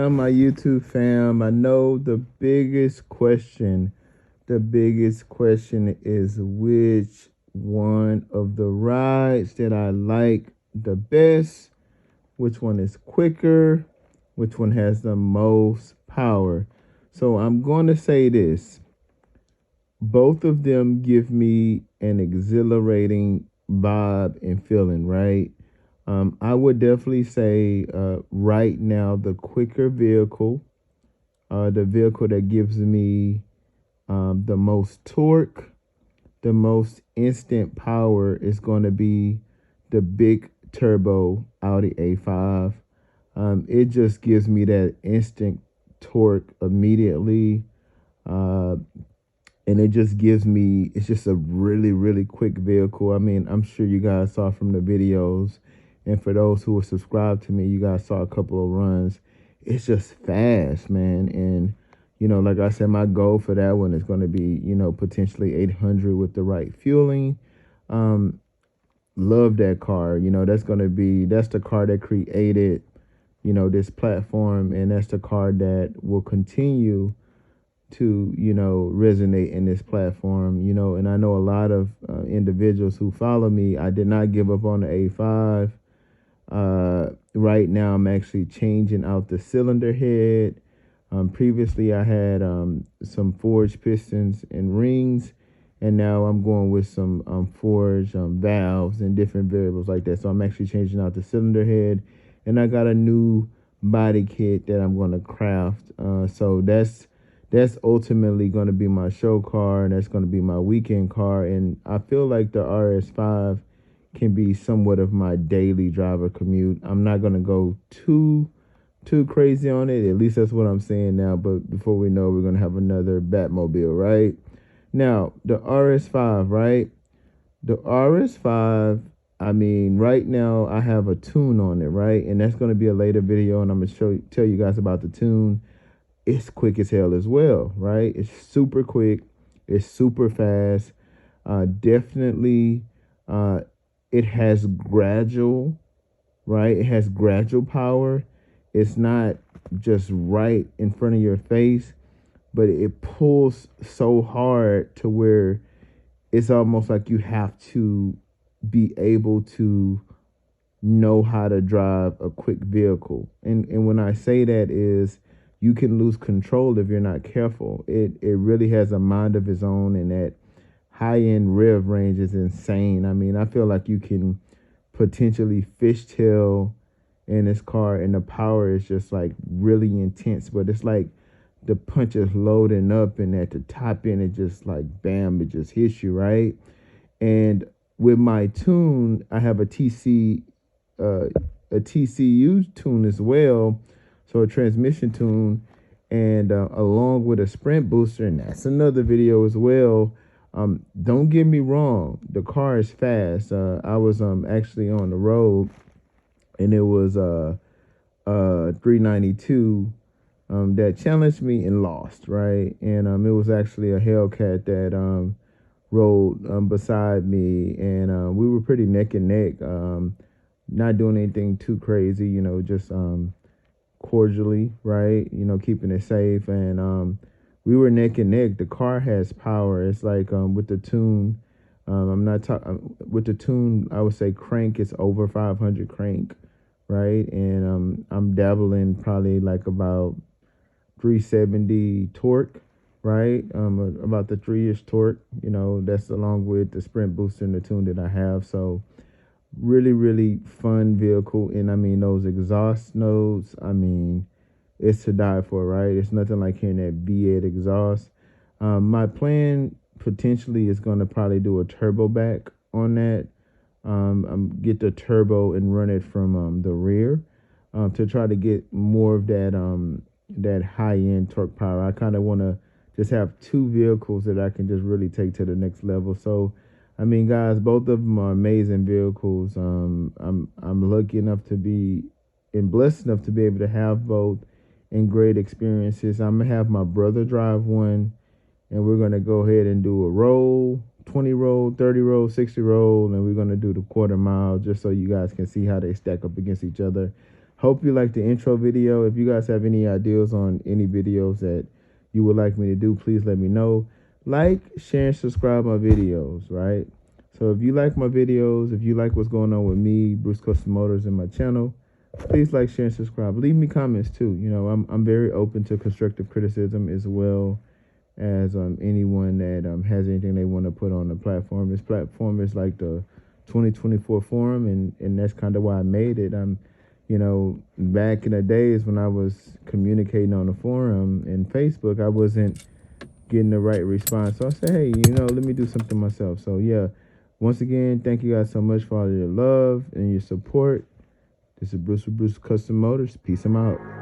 My YouTube fam, I know the biggest question is which one of the rides that I like the best, which one is quicker, which one has the most power. So I'm going to say this. Both of them give me an exhilarating vibe and feeling, right? I would definitely say right now the quicker vehicle, the vehicle that gives me the most torque, the most instant power is going to be the big turbo Audi A5. It just gives me that instant torque immediately. And it just gives me, it's just a really, really quick vehicle. I mean, I'm sure you guys saw from the videos. And for those who are subscribed to me, you guys saw a couple of runs. It's just fast, man. And, you know, like I said, my goal for that one is going to be, you know, potentially 800 with the right fueling. Love that car. You know, that's the car that created, you know, this platform. And that's the car that will continue to, you know, resonate in this platform, you know. And I know a lot of individuals who follow me. I did not give up on the A5. Right now I'm actually changing out the cylinder head. Previously I had some forged pistons and rings, and now I'm going with some forged valves and different variables like that. So I'm actually changing out the cylinder head, and I got a new body kit that I'm going to craft. So that's ultimately going to be my show car, and that's going to be my weekend car. And I feel like the RS5 can be somewhat of my daily driver commute. I'm not going to go too crazy on it. At least that's what I'm saying now. But before we know, we're going to have another Batmobile, right? Now, the RS5, right? The RS5, I mean, right now I have a tune on it, right? And that's going to be a later video, and I'm going to tell you guys about the tune. It's quick as hell as well, right? It's super quick. It's super fast. Definitely, it has gradual, right? It has gradual power. It's not just right in front of your face, but it pulls so hard to where it's almost like you have to be able to know how to drive a quick vehicle. And when I say that is, you can lose control if you're not careful. It really has a mind of its own, and that high-end REV range is insane. I mean, I feel like you can potentially fishtail in this car, and the power is just like really intense. But it's like the punch is loading up, and at the top end, it just like bam, it just hits you, right? And with my tune, I have a TCU tune as well, so a transmission tune, and along with a sprint booster, and that's another video as well. Don't get me wrong, the car is fast. I was actually on the road, and it was 392 that challenged me and lost, right? And it was actually a Hellcat that rode beside me, and we were pretty neck and neck. Not doing anything too crazy, just cordially, right? Keeping it safe, and we were neck and neck. The car has power. It's like with the tune. I'm not talking with the tune. I would say crank is over 500 crank, right? And I'm dabbling probably like about 370 torque, right? About the 3-ish torque. That's along with the sprint booster and the tune that I have. So really, really fun vehicle. And I mean, those exhaust notes, I mean, it's to die for, right? It's nothing like hearing that V8 exhaust. My plan potentially is going to probably do a turbo back on that. Get the turbo and run it from the rear to try to get more of that high-end torque power. I kind of want to just have two vehicles that I can just really take to the next level. So I mean, guys, both of them are amazing vehicles. I'm lucky enough to be and blessed enough to be able to have both and great experiences. I'm gonna have my brother drive one, and we're gonna go ahead and do a roll, 20 roll, 30 roll, 60 roll, and we're gonna do the quarter mile just so you guys can see how they stack up against each other. Hope you like the intro video. If you guys have any ideas on any videos that you would like me to do, please let me know. Like, share, and subscribe my videos, right? So if you like my videos, if you like what's going on with me, Bruce Custom Motors, and my channel, please like, share, and subscribe. Leave me comments too. I'm very open to constructive criticism as well as anyone that has anything they want to put on the platform. This platform is like the 2024 forum, and that's kind of why I made it. Back in the days when I was communicating on the forum and Facebook, I wasn't getting the right response. So I said, hey, let me do something myself. So yeah, once again, thank you guys so much for all your love and your support. This is Bruce with Bruce Custom Motors. Peace. I'm out.